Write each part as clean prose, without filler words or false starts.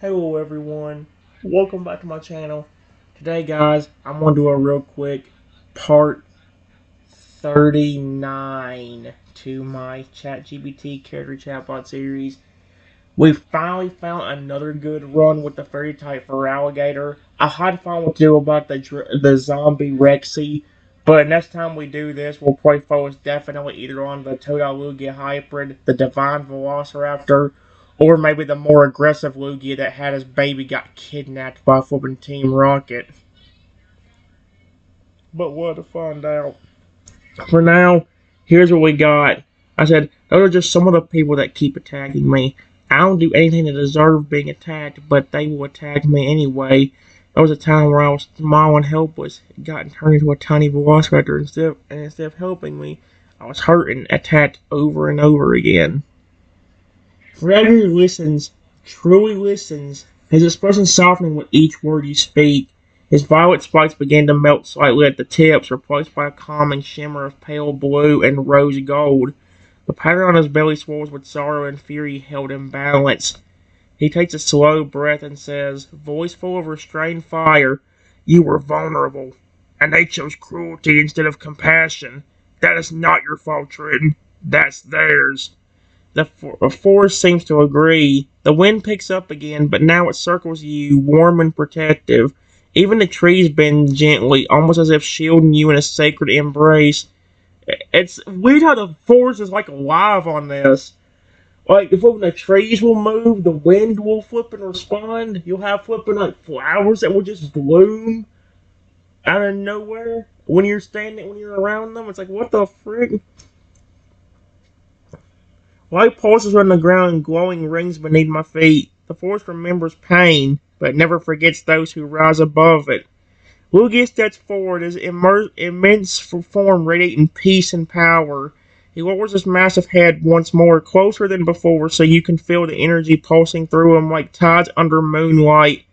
Hello everyone, welcome back to my channel. Today guys, I'm going to do a real quick part 39 to my ChatGPT Character Chatbot series. We finally found another good run with the fairy type for Alligator. I had to find what to do about the zombie Rexy, but next time we do this, we'll probably focus definitely either on the Toadal Lugia hybrid, the Divine Velociraptor, or maybe the more aggressive Lugia that had his baby got kidnapped by flipping Team Rocket. But we'll have to find out. For now, here's what we got. I said, those are just some of the people that keep attacking me. I don't do anything to deserve being attacked, but they will attack me anyway. There was a time where I was small and helpless. It got turned into a tiny velociraptor instead of helping me. I was hurt and attacked over and over again. Freddy listens, truly listens, his expression softening with each word you speak. His violet spikes began to melt slightly at the tips, replaced by a calming shimmer of pale blue and rose gold. The pattern on his belly swells with sorrow and fury held in balance. He takes a slow breath and says, voice full of restrained fire, "You were vulnerable, and they chose cruelty instead of compassion. That is not your fault, Triton. That's theirs." The forest seems to agree. The wind picks up again, but now it circles you, warm and protective. Even the trees bend gently, almost as if shielding you in a sacred embrace. It's weird how the forest is like alive on this. Like, if when the trees will move, the wind will flip and respond. You'll have flipping like flowers that will just bloom out of nowhere when you're around them. It's like, what the frick? Light pulses on the ground in glowing rings beneath my feet. The forest remembers pain, but never forgets those who rise above it. Lugia steps forward, his immense form radiating peace and power. He lowers his massive head once more, closer than before, so you can feel the energy pulsing through him like tides under moonlight.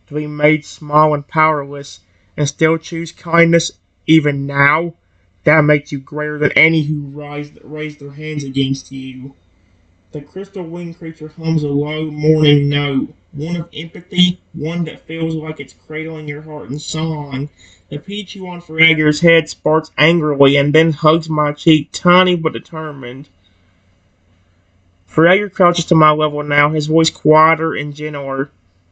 To be made small and powerless, and still choose kindness even now, that makes you greater than any who raise their hands against you. The crystal winged creature hums a low mourning note, one of empathy, one that feels like it's cradling your heart in song. The Pichu on Feragir's head sparks angrily and then hugs my cheek, tiny but determined. Feragir crouches to my level now, his voice quieter and gentler.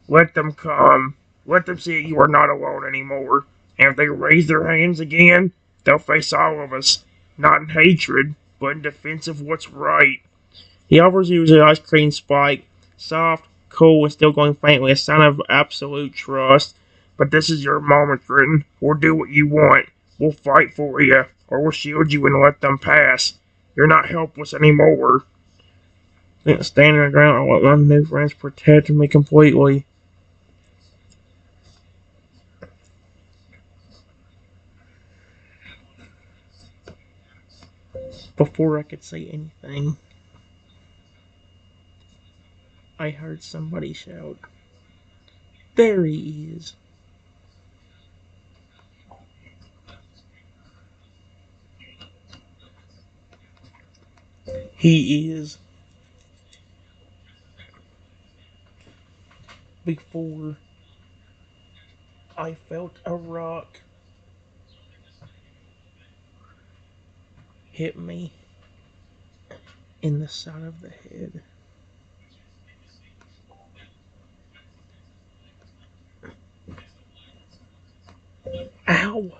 Let them come. Let them see you are not alone anymore. And if they raise their hands again, they'll face all of us. Not in hatred, but in defense of what's right. He offers you his ice cream spike, soft, cool, and still going faintly, a sign of absolute trust. But this is your moment, Triton. We'll do what you want. We'll fight for you, or we'll shield you and let them pass. You're not helpless anymore. Standing on the ground, I let my new friends protect me completely. Before I could say anything, I heard somebody shout, "There he is." He is. Before I felt a rock hit me in the side of the head. Ow!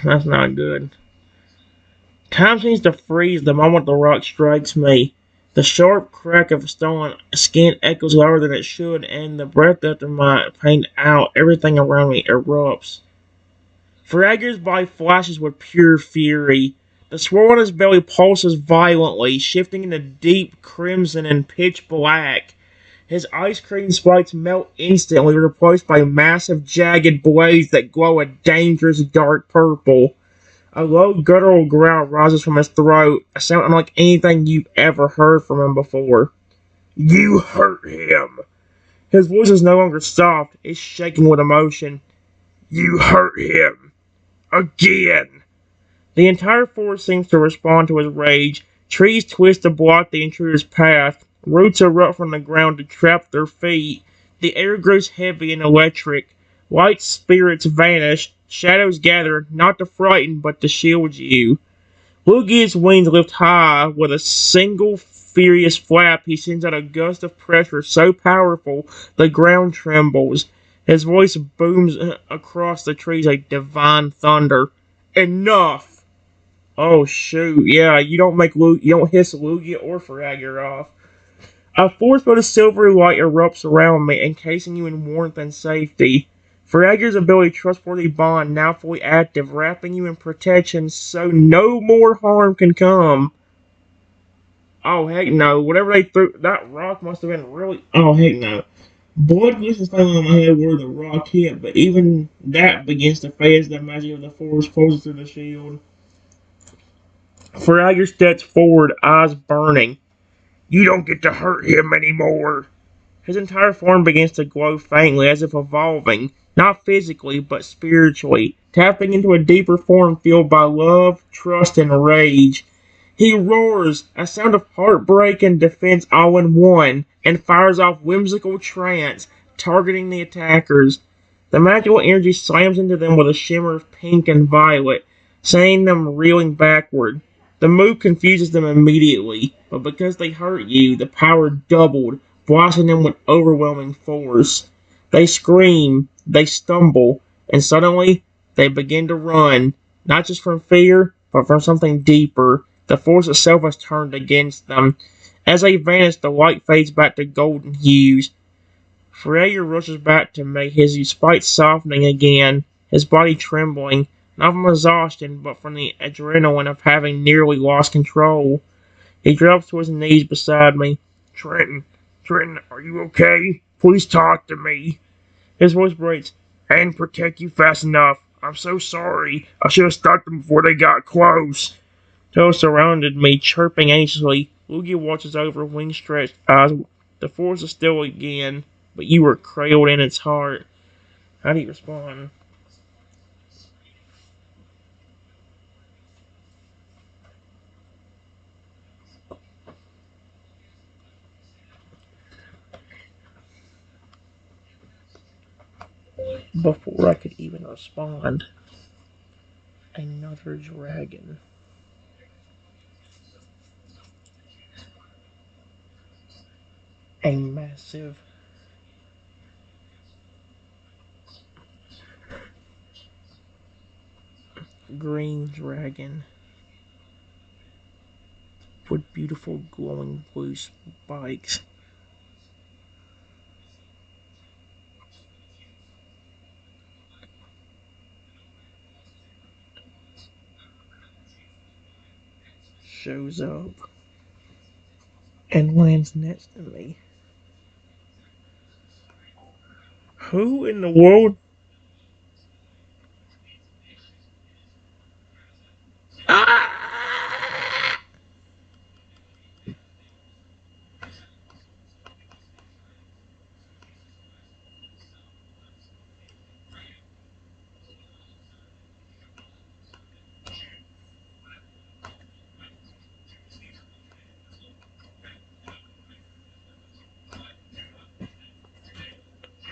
That's not good. Time seems to freeze the moment the rock strikes me. The sharp crack of stolen skin echoes louder than it should, and the breath after my pain out, everything around me erupts. Feragir's body flashes with pure fury. The swirl on his belly pulses violently, shifting into deep crimson and pitch black. His ice cream spikes melt instantly, replaced by massive jagged blades that glow a dangerous dark purple. A low guttural growl rises from his throat, a sound unlike anything you've ever heard from him before. You hurt him! His voice is no longer soft, it's shaking with emotion. You hurt him! Again! The entire forest seems to respond to his rage. Trees twist to block the intruder's path. Roots erupt from the ground to trap their feet. The air grows heavy and electric. Light spirits vanish. Shadows gather, not to frighten, but to shield you. Lugia's wings lift high. With a single furious flap, he sends out a gust of pressure so powerful the ground trembles. His voice booms across the trees like divine thunder. Enough! Oh shoot, yeah, you don't hiss Lugia or Fragger off. A force bolt of silvery light erupts around me, encasing you in warmth and safety. Fragger's ability Trustworthy Bond now fully active, wrapping you in protection so no more harm can come. Oh heck no, whatever they threw, that rock must have been really, oh heck no. Blood glistens finally on my head where the rock hit, but even that begins to fade as the magic of the force closes through the shield. Fragger steps forward, eyes burning. You don't get to hurt him anymore. His entire form begins to glow faintly, as if evolving, not physically, but spiritually, tapping into a deeper form fueled by love, trust, and rage. He roars, a sound of heartbreak and defense all in one, and fires off whimsical trance, targeting the attackers. The magical energy slams into them with a shimmer of pink and violet, sending them reeling backward. The move confuses them immediately, but because they hurt you, the power doubled, blasting them with overwhelming force. They scream, they stumble, and suddenly they begin to run, not just from fear, but from something deeper. The force itself has turned against them. As they vanish, the light fades back to golden hues. Freyr rushes back to me, his spite softening again, his body trembling, not from exhaustion, but from the adrenaline of having nearly lost control. He drops to his knees beside me. Trenton, are you okay? Please talk to me. His voice breaks. I didn't protect you fast enough. I'm so sorry. I should have stopped them before they got close. Toad surrounded me, chirping anxiously. Lugia watches over, wings stretched, eyes. The force is still again, but you were cradled in its heart. How do you respond? Before I could even respond, another dragon. A massive green dragon with beautiful glowing blue spikes shows up and lands next to me. Who in the world? Ah!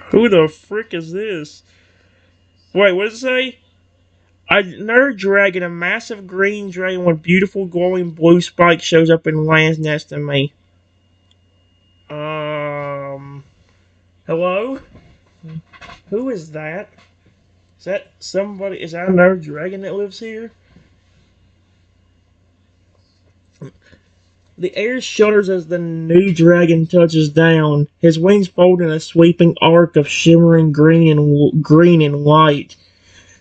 Who the frick is this? Wait, what does it say? Another dragon, a massive green dragon with beautiful glowing blue spikes, shows up and lands next to me. Hello? Who is that? Is that somebody? Is that another dragon that lives here? The air shudders as the new dragon touches down. His wings fold in a sweeping arc of shimmering green and light.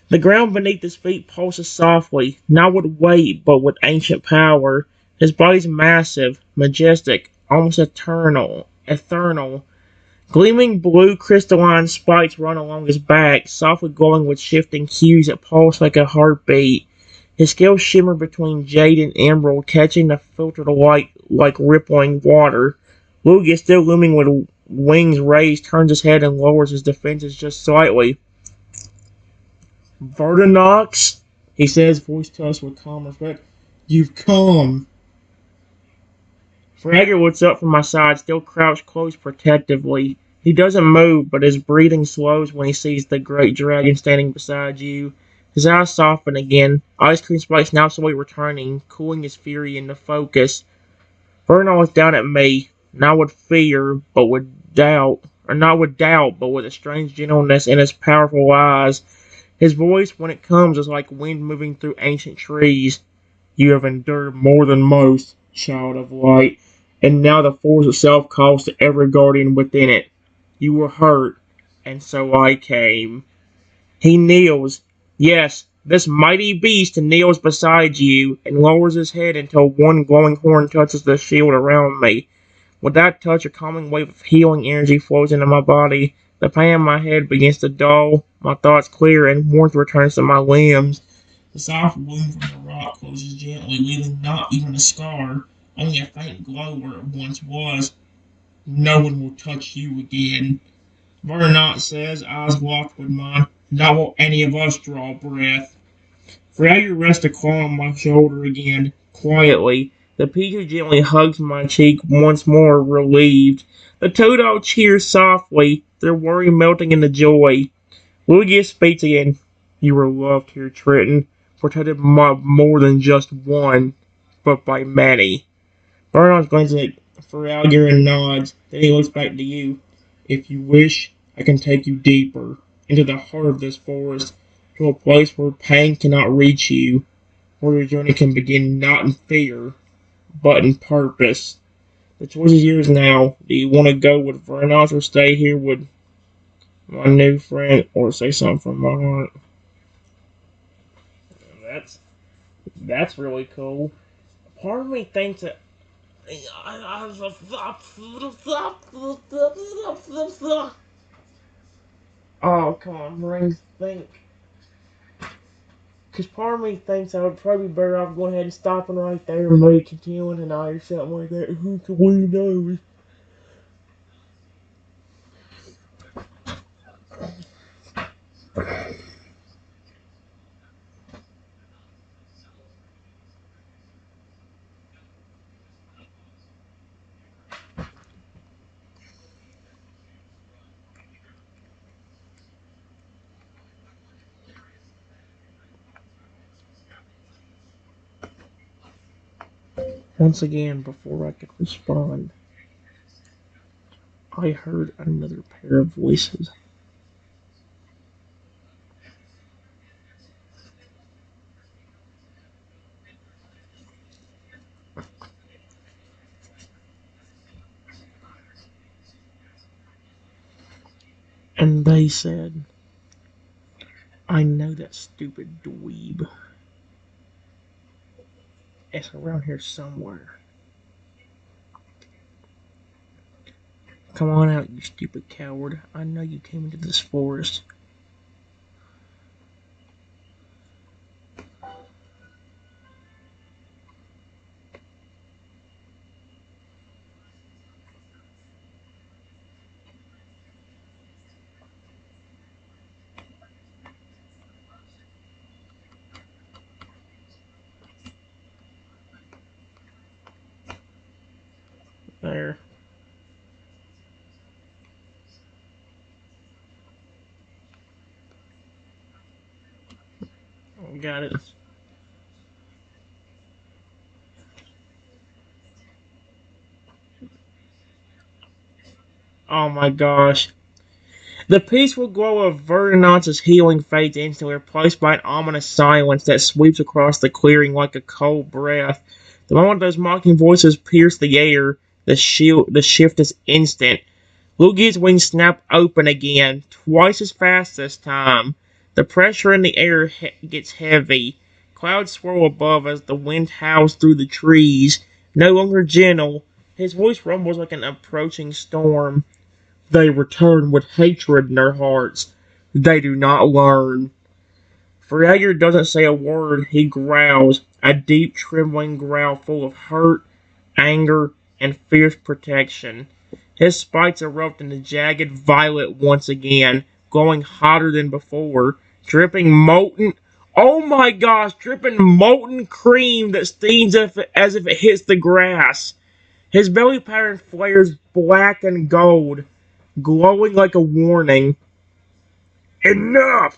The ground beneath his feet pulses softly, not with weight, but with ancient power. His body's massive, majestic, almost eternal. Gleaming blue crystalline spikes run along his back, softly glowing with shifting hues that pulse like a heartbeat. His scales shimmer between jade and emerald, catching the filtered light like rippling water. Lugia, still looming with wings raised, turns his head and lowers his defenses just slightly. Verdanox? He says, voice to us with calm respect, "You've come." Fragger looks up from my side, still crouched close protectively. He doesn't move, but his breathing slows when he sees the great dragon standing beside you. His eyes soften again, ice cream spikes now slowly returning, cooling his fury into focus. Vernon was down at me, not with fear, but with doubt. Or not with doubt, but with a strange gentleness in his powerful eyes. His voice, when it comes, is like wind moving through ancient trees. "You have endured more than most, child of light, and now the force itself calls to every guardian within it. You were hurt, and so I came." He kneels. Yes, this mighty beast kneels beside you and lowers his head until one glowing horn touches the shield around me. With that touch, a calming wave of healing energy flows into my body. The pain in my head begins to dull, my thoughts clear, and warmth returns to my limbs. The soft wound from the rock closes gently, leaving not even a scar, only a faint glow where it once was. "No one will touch you again," Vernant says, eyes locked with mine. "Not will any of us draw breath." Fragger rests a claw on my shoulder again, quietly. The Pichu gently hugs my cheek once more, relieved. The Toadol cheers softly, their worry melting into joy. Lugia speaks again. "You were loved here, Triton, protected by more than just one, but by many." Vernon's glances at Feralier and nods. Then he looks back to you. "If you wish, I can take you deeper, into the heart of this forest, to a place where pain cannot reach you, where your journey can begin not in fear, but in purpose. The choice is yours now. Do you want to go with Vernon or stay here with my new friend, or say something from my heart?" That's that's really cool. Part of me thinks that. Oh, come on, brain, think. Because part of me thinks I would probably be better off going ahead and stopping right there and maybe continuing tonight or something like that. Who can we know? Once again, before I could respond, I heard another pair of voices. And they said, "I know that stupid dweeb. It's around here somewhere. Come on out, you stupid coward. I know you came into this forest." There. Got it. Oh my gosh. The peaceful glow of Verdonance's healing fades instantly, replaced by an ominous silence that sweeps across the clearing like a cold breath. The moment those mocking voices pierce the air, the shift is instant. Lugia's wings snap open again, twice as fast this time. The pressure in the air gets heavy. Clouds swirl above as the wind howls through the trees. No longer gentle, his voice rumbles like an approaching storm. They return with hatred in their hearts. They do not learn. Freyr doesn't say a word. He growls, a deep, trembling growl full of hurt, anger, and fierce protection. His spikes erupt into jagged violet once again, glowing hotter than before, dripping molten Oh my gosh, dripping molten cream that steams as if it hits the grass. His belly pattern flares black and gold, glowing like a warning. Enough!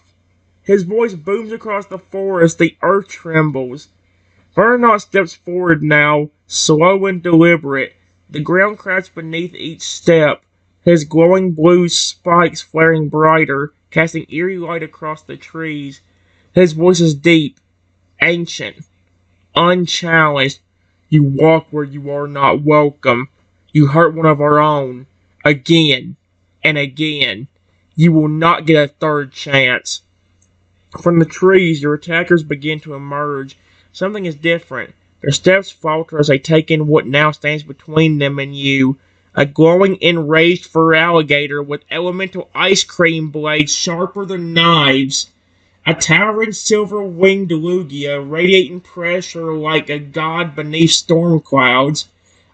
His voice booms across the forest, the earth trembles. Vernon steps forward now, slow and deliberate. The ground cracks beneath each step, his glowing blue spikes flaring brighter, casting eerie light across the trees. His voice is deep, ancient, unchallenged. You walk where you are not welcome. You hurt one of our own. Again and again. You will not get a third chance. From the trees, your attackers begin to emerge. Something is different. Their steps falter as they take in what now stands between them and you. A glowing, enraged fur alligator with elemental ice cream blades sharper than knives. A towering silver-winged Lugia radiating pressure like a god beneath storm clouds.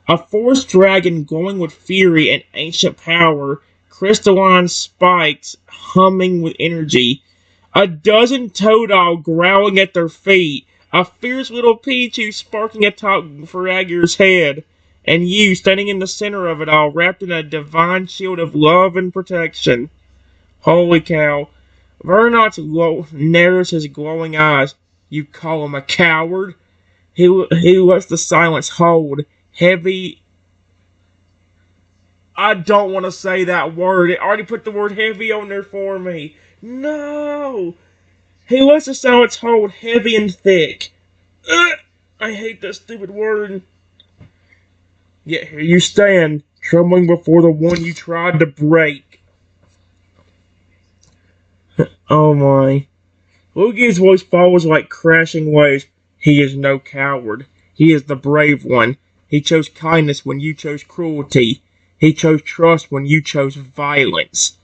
A forest dragon glowing with fury and ancient power. Crystalline spikes humming with energy. A dozen Totodile growling at their feet, a fierce little Pichu sparking atop Feragir's head, and you standing in the center of it all, wrapped in a divine shield of love and protection. Holy cow. Vernon's narrows his glowing eyes. You call him a coward? He lets the silence hold, heavy. I don't want to say that word. It already put the word heavy on there for me. No! He lets the silence hold heavy and thick. Ugh, I hate that stupid word. Yet here you stand, trembling before the one you tried to break. Oh my. Lugia's voice follows like crashing waves. He is no coward. He is the brave one. He chose kindness when you chose cruelty. He chose trust when you chose violence.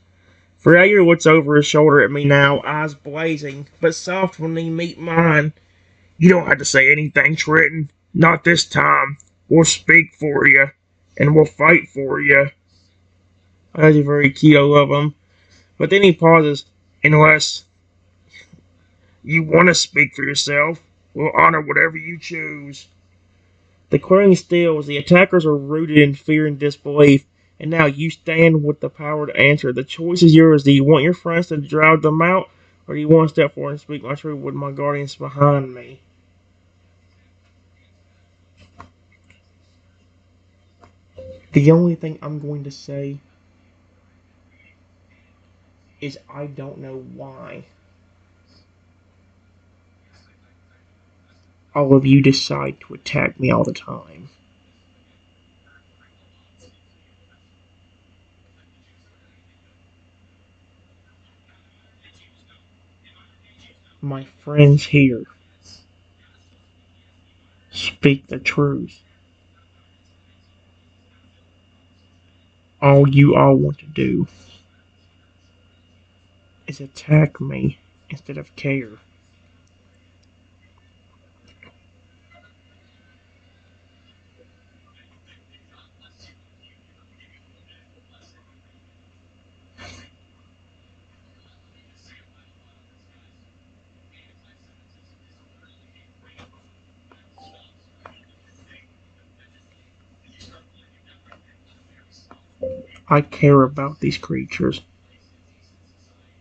Fragger looks over his shoulder at me now, eyes blazing, but soft when they meet mine. You don't have to say anything, Trenton. Not this time. We'll speak for you, and we'll fight for you. That's very cute, I love him. But then he pauses. Unless you want to speak for yourself, we'll honor whatever you choose. The clearing stills. The attackers are rooted in fear and disbelief. And now you stand with the power to answer. The choice is yours. Do you want your friends to drive them out? Or do you want to step forward and speak my truth with my guardians behind me? The only thing I'm going to say is I don't know why all of you decide to attack me all the time. My friends here speak the truth. All you all want to do is attack me instead of care. I care about these creatures,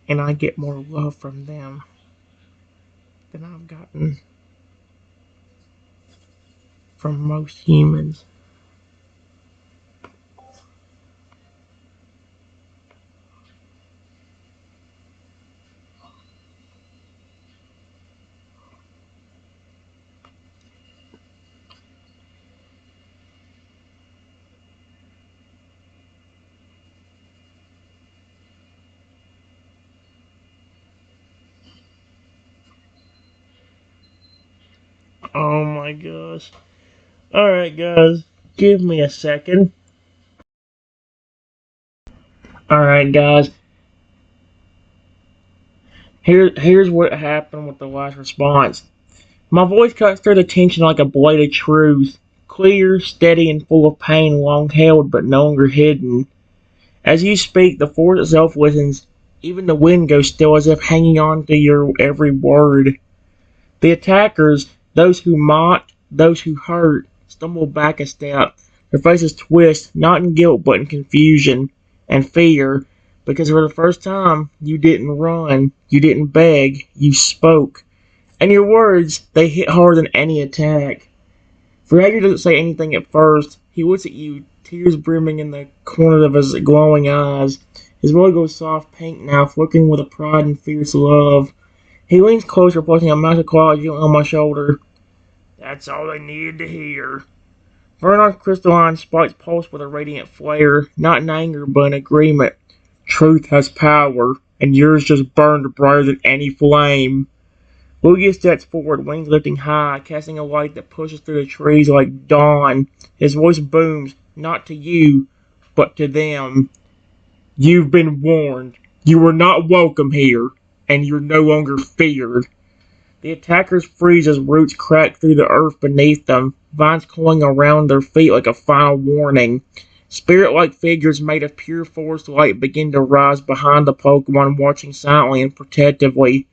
and I get more love from them than I've gotten from most humans. Oh my gosh. Alright, guys, give me a second. Alright, guys. Here's what happened with the last response. My voice cuts through the tension like a blade of truth. Clear, steady, and full of pain long held but no longer hidden. As you speak, the forest itself listens. Even the wind goes still as if hanging on to your every word. The attackers, those who mocked, those who hurt, stumble back a step. Their faces twist, not in guilt but in confusion and fear, because for the first time you didn't run, you didn't beg, you spoke. And your words, they hit harder than any attack. Fragger doesn't say anything at first. He looks at you, tears brimming in the corners of his glowing eyes. His voice goes soft pink now, flickering with a pride and fierce love. He leans closer, placing a massive claw gently on my shoulder. That's all they needed to hear. Vernon's crystalline spikes pulse with a radiant flare, not in anger, but in agreement. Truth has power, and yours just burned brighter than any flame. Lugia steps forward, wings lifting high, casting a light that pushes through the trees like dawn. His voice booms, not to you, but to them. You've been warned. You are not welcome here, and you're no longer feared. The attackers freeze as roots crack through the earth beneath them, vines coiling around their feet like a final warning. Spirit-like figures made of pure forest light begin to rise behind the Pokemon, watching silently and protectively.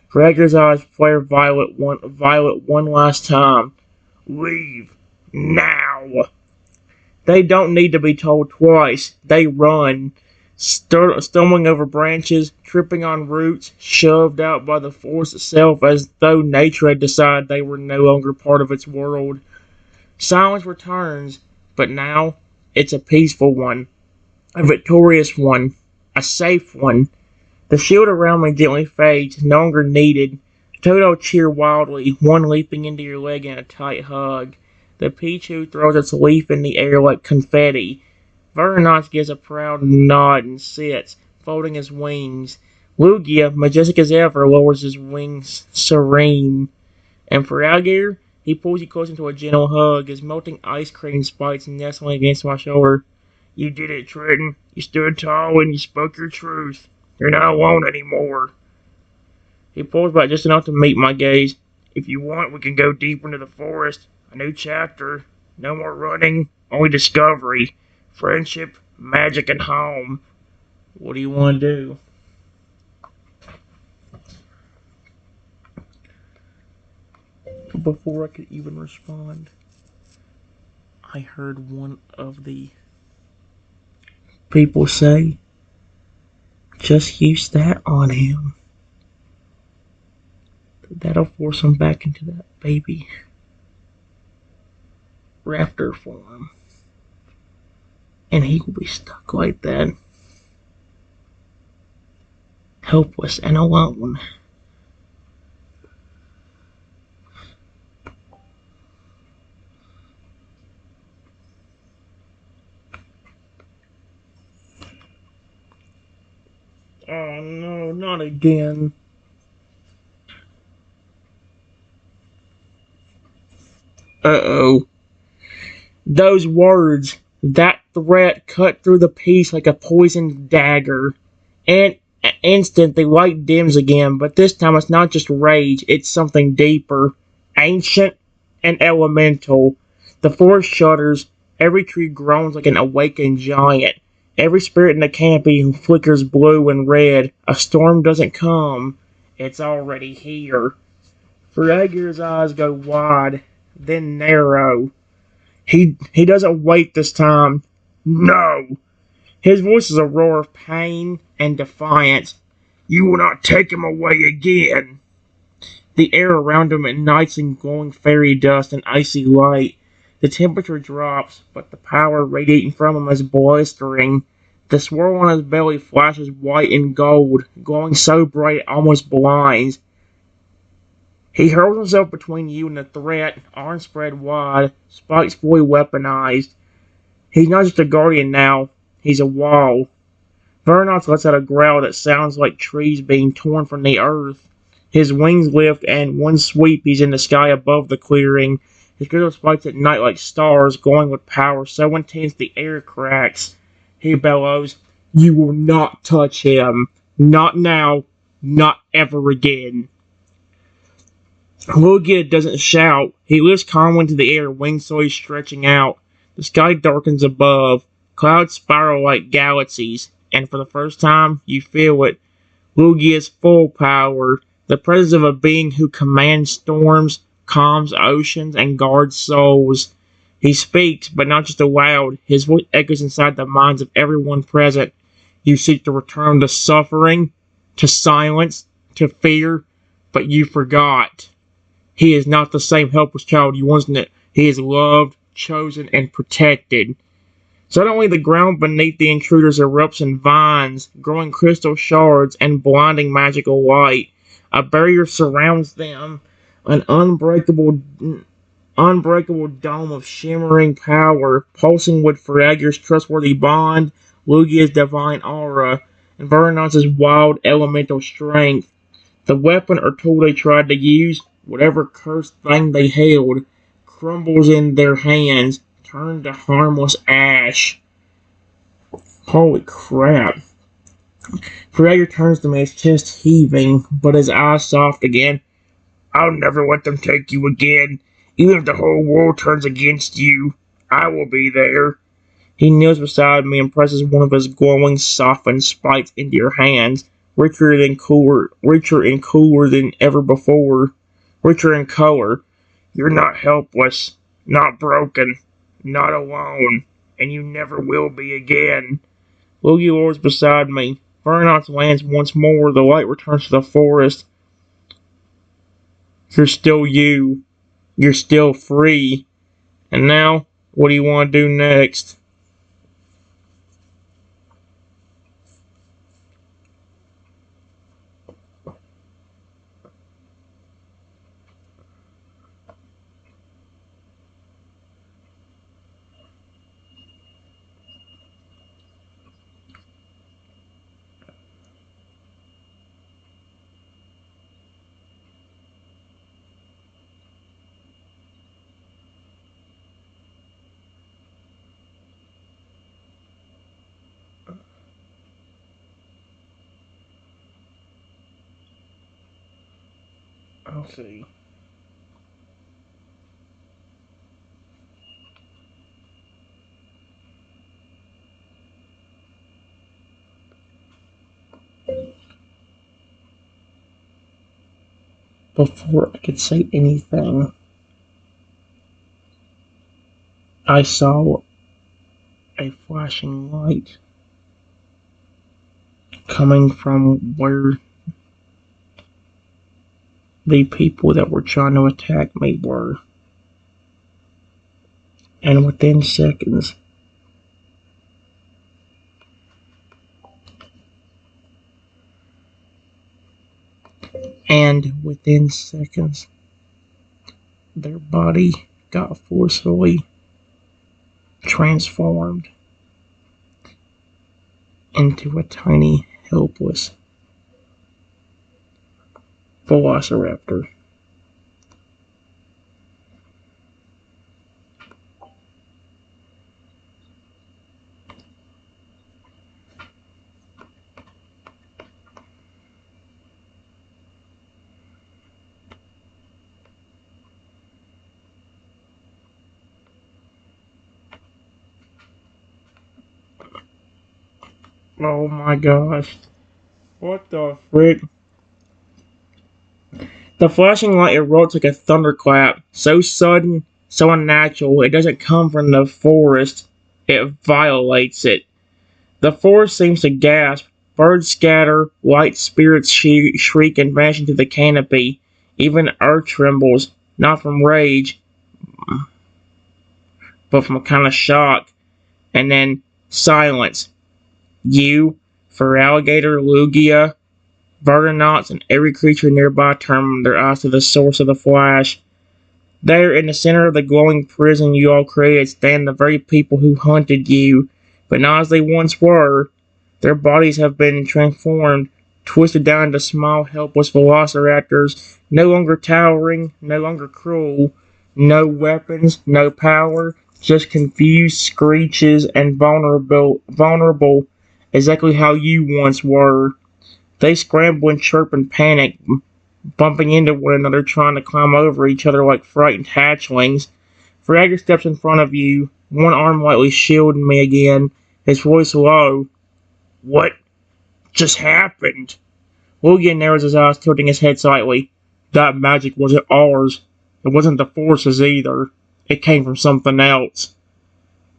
Gregor's eyes flare violet one last time. Leave. Now. They don't need to be told twice. They run, stumbling over branches, tripping on roots, shoved out by the force itself as though nature had decided they were no longer part of its world. Silence returns, but now it's a peaceful one, a victorious one, a safe one. The shield around me gently fades, no longer needed. Toto cheer wildly, one leaping into your leg in a tight hug. The Pichu throws its leaf in the air like confetti. Vernox gives a proud nod and sits, folding his wings. Lugia, majestic as ever, lowers his wings serene. And for Algier, he pulls you close into a gentle hug, his melting ice cream spikes nestling against my shoulder. You did it, Trenton. You stood tall and you spoke your truth. You're not alone anymore. He pulls back just enough to meet my gaze. If you want, we can go deeper into the forest. A new chapter. No more running, only discovery. Friendship, magic, and home. What do you want to do? Before I could even respond, I heard one of the people say, just use that on him. That'll force him back into that baby raptor form. And he will be stuck like that. Helpless and alone. Oh no, not again. Uh-oh. Those words, that threat cut through the peace like a poisoned dagger. And instant, the light dims again, but this time it's not just rage, it's something deeper, ancient and elemental. The forest shudders, every tree groans like an awakened giant. Every spirit in the canopy flickers blue and red. A storm doesn't come, it's already here. Fragger's eyes go wide, then narrow. He doesn't wait this time. No! His voice is a roar of pain and defiance. You will not take him away again. The air around him ignites in glowing fairy dust and icy light. The temperature drops, but the power radiating from him is blistering. The swirl on his belly flashes white and gold, glowing so bright it almost blinds. He hurls himself between you and the threat, arms spread wide, spikes fully weaponized. He's not just a guardian now, he's a wall. Vernox lets out a growl that sounds like trees being torn from the earth. His wings lift, and one sweep he's in the sky above the clearing. His crystal spikes at night like stars, glowing with power so intense the air cracks. He bellows, You will not touch him. Not now, not ever again. Lugia doesn't shout. He lifts calmly into the air, wings slowly stretching out. The sky darkens above. Clouds spiral like galaxies, and for the first time, you feel it. Lugia's full power. the presence of a being who commands storms, calms oceans, and guards souls. He speaks, but not just aloud. His voice echoes inside the minds of everyone present. You seek to return to suffering, to silence, to fear, but you forgot. He is not the same helpless child you once knew. He is loved, chosen, and protected. Suddenly the ground beneath the intruders erupts in vines, growing crystal shards and blinding magical light. A barrier surrounds them, an unbreakable dome of shimmering power, pulsing with Feragir's trustworthy bond, Lugia's divine aura, and Vernon's wild elemental strength. The weapon or tool they tried to use, whatever cursed thing they held, crumbles in their hands, turned to harmless ash. Holy crap. Feragir turns to me, his chest heaving, but his eyes soft again. I'll never let them take you again. Even if the whole world turns against you, I will be there. He kneels beside me and presses one of his glowing, softened spikes into your hands, richer and cooler than ever before. Richer in color. You're not helpless, not broken, not alone, and you never will be again. Lugia lowers beside me. Vernon's lands once more. The light returns to the forest. You're still you. You're still free. And now, what do you want to do next? I'll see. Before I could say anything, I saw a flashing light coming from where the people that were trying to attack me were. And within seconds, their body got forcefully transformed into a tiny, helpless velociraptor. Oh my gosh. What the frick? The flashing light erupts like a thunderclap, so sudden, so unnatural, it doesn't come from the forest, it violates it. The forest seems to gasp, birds scatter, white spirits shriek and vanish into the canopy. Even earth trembles, not from rage, but from a kind of shock. And then silence. You, Feraligatr, Lugia, Vertinox, and every creature nearby turn their eyes to the source of the flash. There, in the center of the glowing prison you all created, stand the very people who hunted you, but not as they once were. Their bodies have been transformed, twisted down into small, helpless velociraptors, no longer towering, no longer cruel, no weapons, no power, just confused screeches and vulnerable, exactly how you once were. They scramble and chirp and panic, bumping into one another, trying to climb over each other like frightened hatchlings. Feragir steps in front of you, one arm lightly shielding me again, his voice low. What just happened? William narrows his eyes, tilting his head slightly. That magic wasn't ours. It wasn't the Force's either. It came from something else.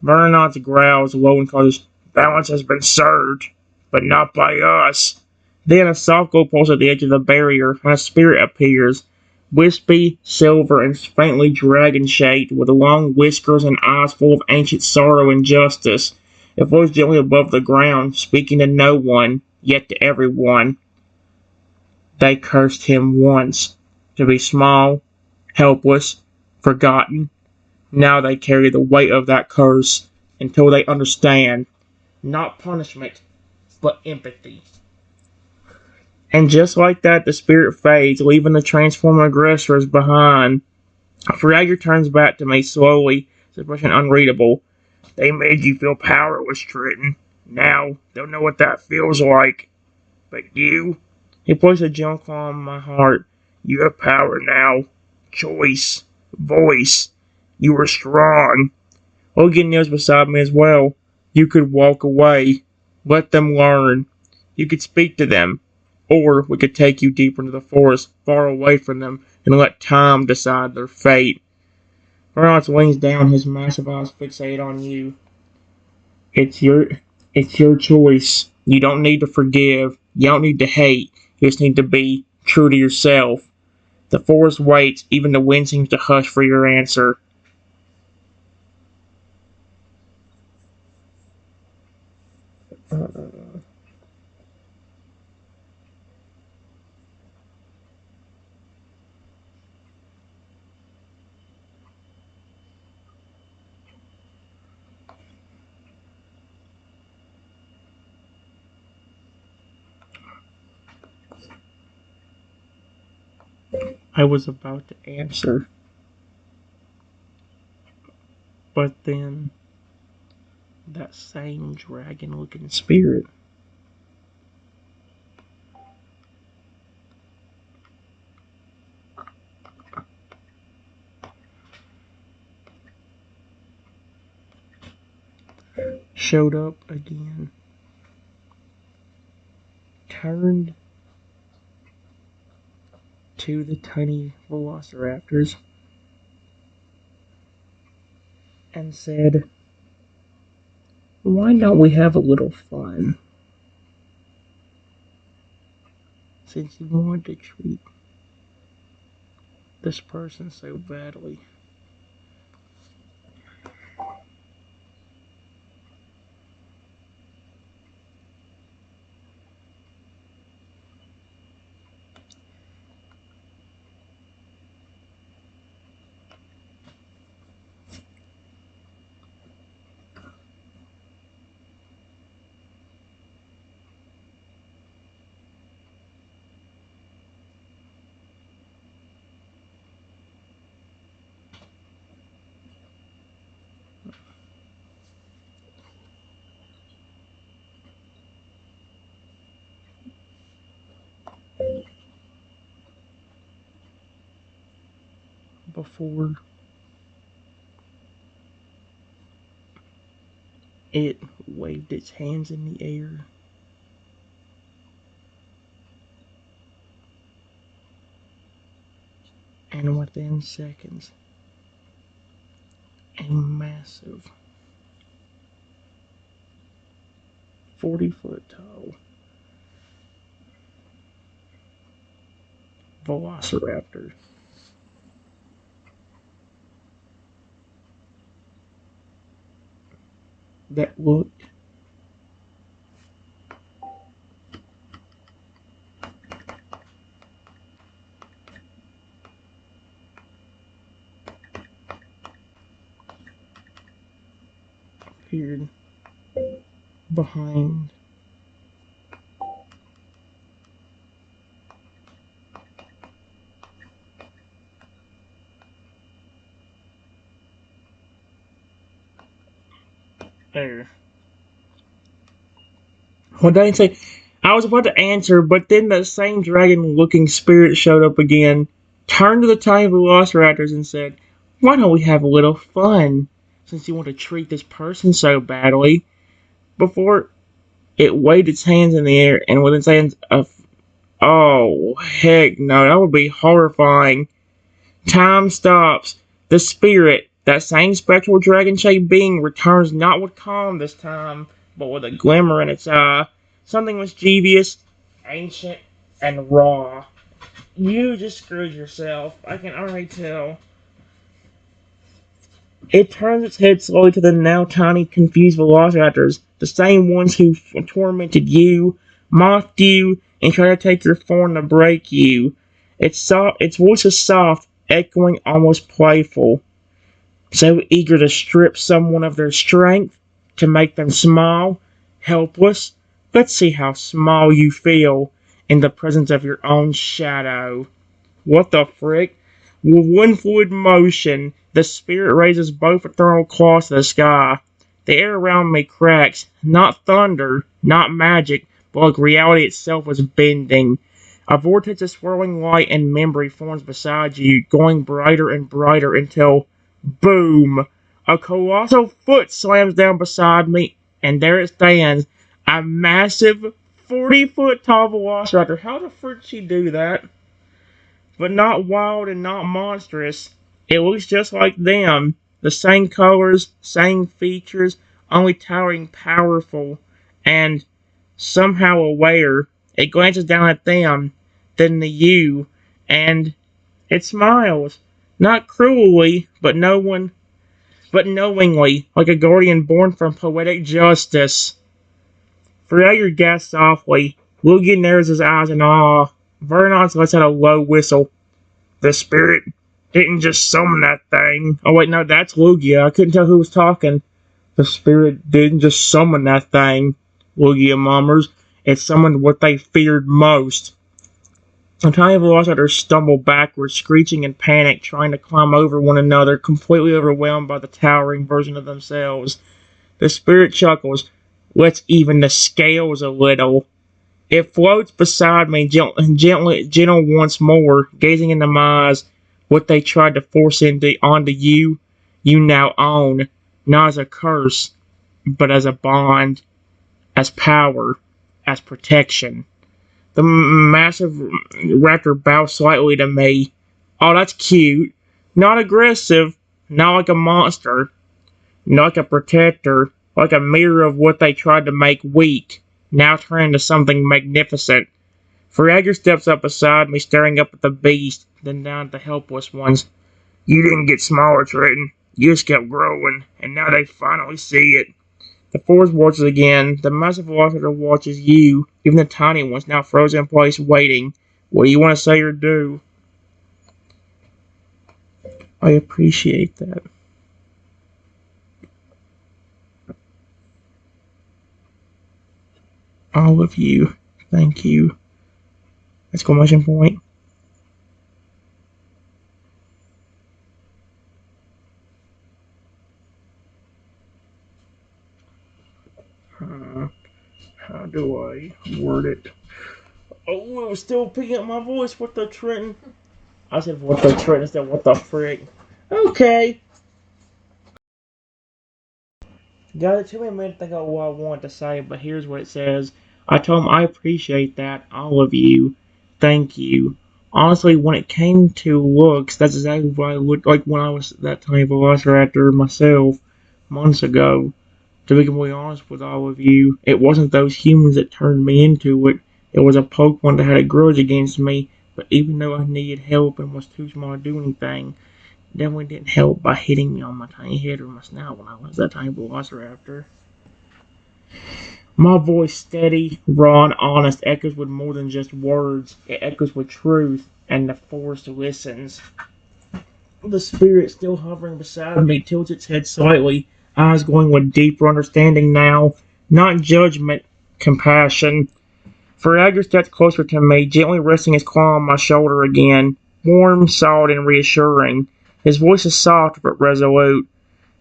Vernon's growls low and cautious. Balance has been served, but not by us. Then a soft glow pulses at the edge of the barrier, and a spirit appears. Wispy, silver, and faintly dragon-shaped, with long whiskers and eyes full of ancient sorrow and justice. It floats gently above the ground, speaking to no one, yet to everyone. They cursed him once, to be small, helpless, forgotten. Now they carry the weight of that curse until they understand. Not punishment, but empathy. And just like that, the spirit fades, leaving the transformed aggressors behind. Fragger turns back to me slowly, his expression unreadable. They made you feel powerless, Triton. Now they'll know what that feels like. But you, he placed a gentle claw on my heart. You have power now. Choice. Voice. You are strong. Logan kneels beside me as well. You could walk away. Let them learn. You could speak to them. Or we could take you deeper into the forest, far away from them, and let time decide their fate. Reynolds leans down, his massive eyes fixated on you. It's your choice. You don't need to forgive. You don't need to hate. You just need to be true to yourself. The forest waits, even the wind seems to hush for your answer. I was about to answer, but then that same dragon-looking spirit showed up again, turned to the tiny velociraptors, and said, why don't we have a little fun? Since you wanted to treat this person so badly. Before it waved its hands in the air, and within seconds, a massive 40-foot tall velociraptor that looked appeared behind there. Well, I didn't say I was about to answer, but then the same dragon-looking spirit showed up again, turned to the tiny velociraptors and said, why don't we have a little fun, since you want to treat this person so badly? Before it waved its hands in the air, and within seconds, Oh, heck no, that would be horrifying. Time stops. The spirit, that same spectral dragon-shaped being, returns not with calm this time, but with a glimmer in its eye. Something mischievous, ancient, and raw. You just screwed yourself. I can already tell. It turns its head slowly to the now tiny, confused velociraptors, the same ones who tormented you, mocked you, and tried to take your form to break you. Its voice is soft, echoing, almost playful, so eager to strip someone of their strength, to make them small, helpless. Let's see how small you feel in the presence of your own shadow. What the frick? With one fluid motion, the spirit raises both eternal claws to the sky. The air around me cracks. Not thunder, not magic, but like reality itself was bending. A vortex of swirling light and memory forms beside you, going brighter and brighter until, boom! A colossal foot slams down beside me, and there it stands. A massive 40-foot tall velociraptor. How the frick did she do that? But not wild and not monstrous. It looks just like them. The same colors, same features, only towering powerful and somehow aware. It glances down at them, then to you, and it smiles. Not cruelly, but knowingly, like a guardian born from poetic justice. Freyr gasped softly. Lugia narrows his eyes in awe. Vernon lets out a low whistle. The spirit didn't just summon that thing. Oh wait, no, that's Lugia. I couldn't tell who was talking. The spirit didn't just summon that thing, Lugia mummers. It summoned what they feared most. The tiny velociraptors stumble backwards, screeching in panic, trying to climb over one another, completely overwhelmed by the towering version of themselves. The spirit chuckles. Let's even the scales a little. It floats beside me, gentle once more, gazing into my eyes. What they tried to force onto you, you now own, not as a curse, but as a bond, as power, as protection. The massive raptor bows slightly to me. Oh, that's cute. Not aggressive, not like a monster, not like a protector, like a mirror of what they tried to make weak, now turned into something magnificent. Freyr steps up beside me, staring up at the beast, then down at the helpless ones. You didn't get smaller, Triton. You just kept growing, and now they finally see it. The forest watches again. The massive velociraptor watches you, even the tiny ones now frozen in place, waiting. What do you want to say or do? I appreciate that. All of you. Thank you. Exclamation point. How do I word it? Oh, it was still picking up my voice. What the Trenton? I said what the Trenton instead of what the frick. Okay. Got it took me a minute to think of what I wanted to say, but here's what it says. I told him I appreciate that, all of you. Thank you. Honestly, when it came to looks, that's exactly what I looked like when I was that tiny velociraptor myself months ago. To be completely honest with all of you, it wasn't those humans that turned me into it. It was a Pokemon that had a grudge against me, but even though I needed help and was too small to do anything, definitely didn't help by hitting me on my tiny head or my snout when I was that tiny velociraptor. My voice, steady, raw, and honest, echoes with more than just words. It echoes with truth, and the forest listens. The spirit, still hovering beside me, tilts its head slightly, eyes glowing with deeper understanding now. Not judgment, compassion. Freyr steps closer to me, gently resting his claw on my shoulder again. Warm, solid, and reassuring. His voice is soft but resolute.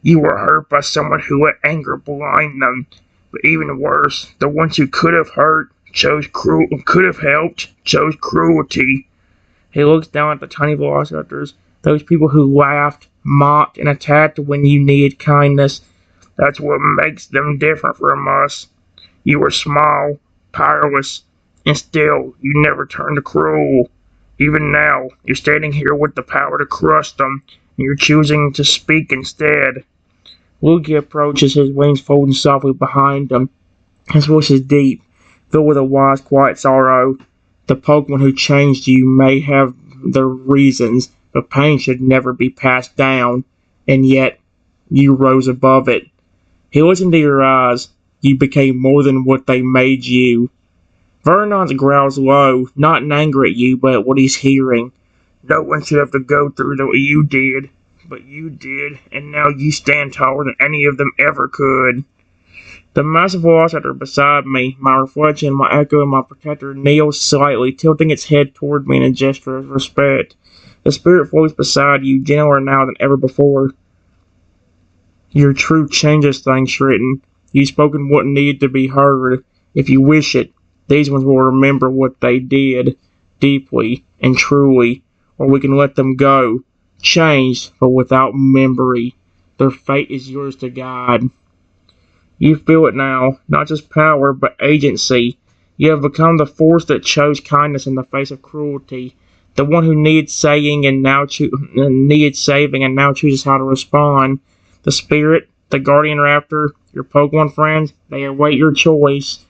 You were hurt by someone who let anger blind them. But even worse, the ones who could have hurt, could have helped, chose cruelty. He looks down at the tiny velociraptors, those people who laughed, mocked, and attacked when you needed kindness. That's what makes them different from us. You were small, powerless, And still, you never turned cruel. Even now, you're standing here with the power to crush them, and you're choosing to speak instead. Luigi approaches, his wings folding softly behind him. His voice is deep, filled with a wise, quiet sorrow. The Pokemon who changed you may have their reasons, but pain should never be passed down, and yet you rose above it. He listened to your eyes. You became more than what they made you. Vernon's growls low, not in anger at you, but at what he's hearing. No one should have to go through what you did, but you did, and now you stand taller than any of them ever could. The massive velociraptor beside me, my reflection, my echo, and my protector kneels slightly, tilting its head toward me in a gesture of respect. The spirit floats beside you, gentler now than ever before. Your truth changes things, Shritton. You've spoken what needed to be heard. If you wish it, these ones will remember what they did, deeply and truly, or we can let them go, changed, but without memory. Their fate is yours to guide. You feel it now, not just power, but agency. You have become the force that chose kindness in the face of cruelty, the one who needed saving and now chooses how to respond. The spirit, the guardian raptor, your Pokemon friends, they await your choice.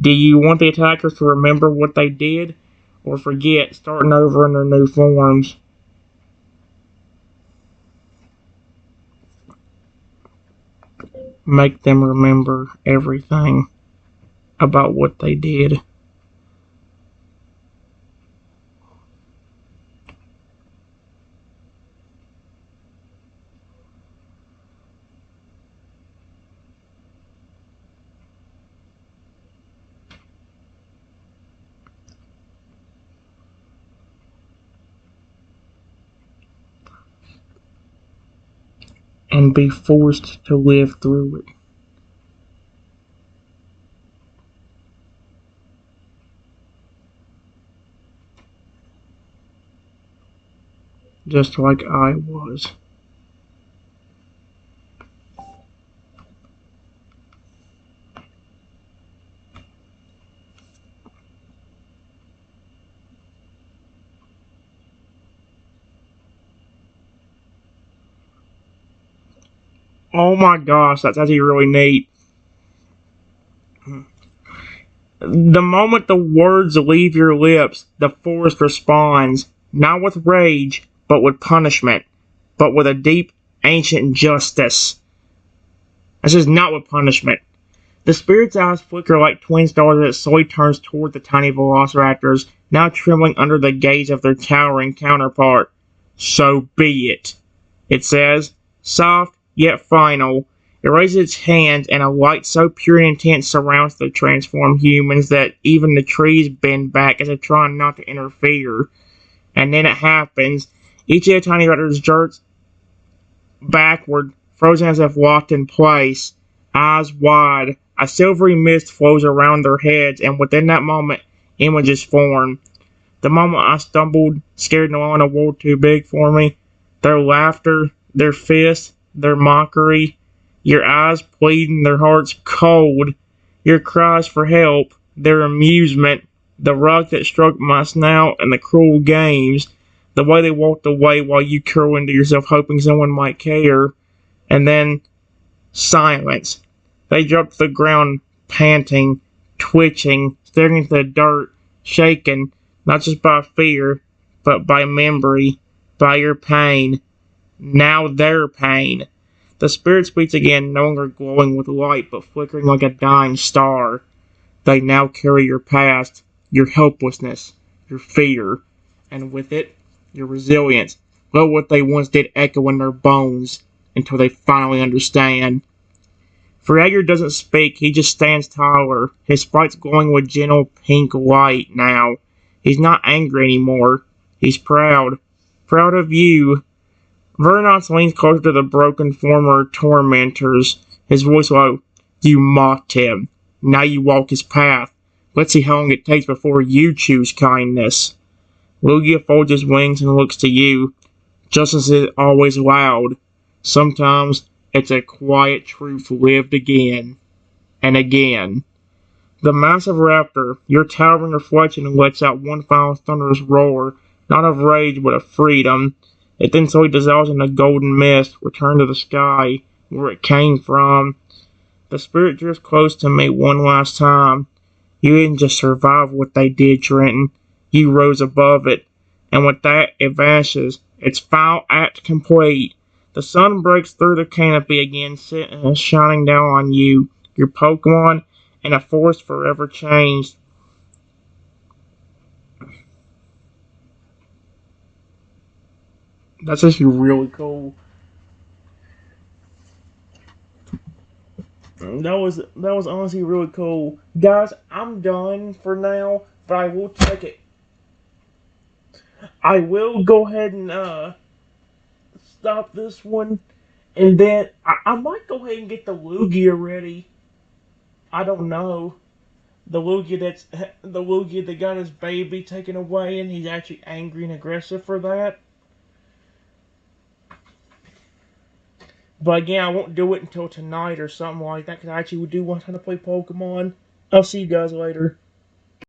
Do you want the attackers to remember what they did, or forget, starting over in their new forms? Make them remember everything about what they did. And be forced to live through it. Just like I was. Oh my gosh, that's actually really neat. The moment the words leave your lips, the forest responds, not with rage, but with punishment, but with a deep, ancient justice. This is not with punishment. The spirit's eyes flicker like twin stars as it slowly turns toward the tiny velociraptors, now trembling under the gaze of their towering counterpart. So be it, it says, soft yet final. It raises its hands, and a light so pure and intense surrounds the transformed humans that even the trees bend back as if trying not to interfere. And then it happens. Each of the tiny raptors jerks backward, frozen as if locked in place, eyes wide. A silvery mist flows around their heads, and within that moment, images form. The moment I stumbled, scared and alone in a world too big for me. Their laughter, their fists, their mockery, your eyes pleading, their hearts cold, your cries for help, their amusement, the rug that struck my snout, and the cruel games, the way they walked away while you curl into yourself hoping someone might care, and then silence. They dropped to the ground, panting, twitching, staring into the dirt, shaken, not just by fear, but by memory, by your pain. Now their pain. The spirit speaks again, no longer glowing with light, but flickering like a dying star. They now carry your past, your helplessness, your fear, and with it, your resilience. Let what they once did echo in their bones, until they finally understand. Frager doesn't speak, he just stands taller, his spikes glowing with gentle pink light now. He's not angry anymore. He's proud. Proud of you. Vernon leans closer to the broken former tormentors, his voice low. You mocked him. Now you walk his path. Let's see how long it takes before you choose kindness. Lugia folds his wings and looks to you. Justice is always loud. Sometimes it's a quiet truth lived again and again. The massive raptor, your towering reflection, lets out one final thunderous roar, not of rage but of freedom. It then slowly dissolves in a golden mist, returned to the sky, where it came from. The spirit drifts close to me one last time. You didn't just survive what they did, Trenton. You rose above it. And with that, it vanishes. Its final act complete. The sun breaks through the canopy again, shining down on you, your Pokemon, and a forest forever changed. That's actually really cool. That was honestly really cool. Guys, I'm done for now, but I will take it. I will go ahead and stop this one, and then I might go ahead and get the Lugia ready. I don't know. The Lugia that got his baby taken away, and he's actually angry and aggressive for that. But again, I won't do it until tonight or something like that because I actually do want to play Pokemon. I'll see you guys later.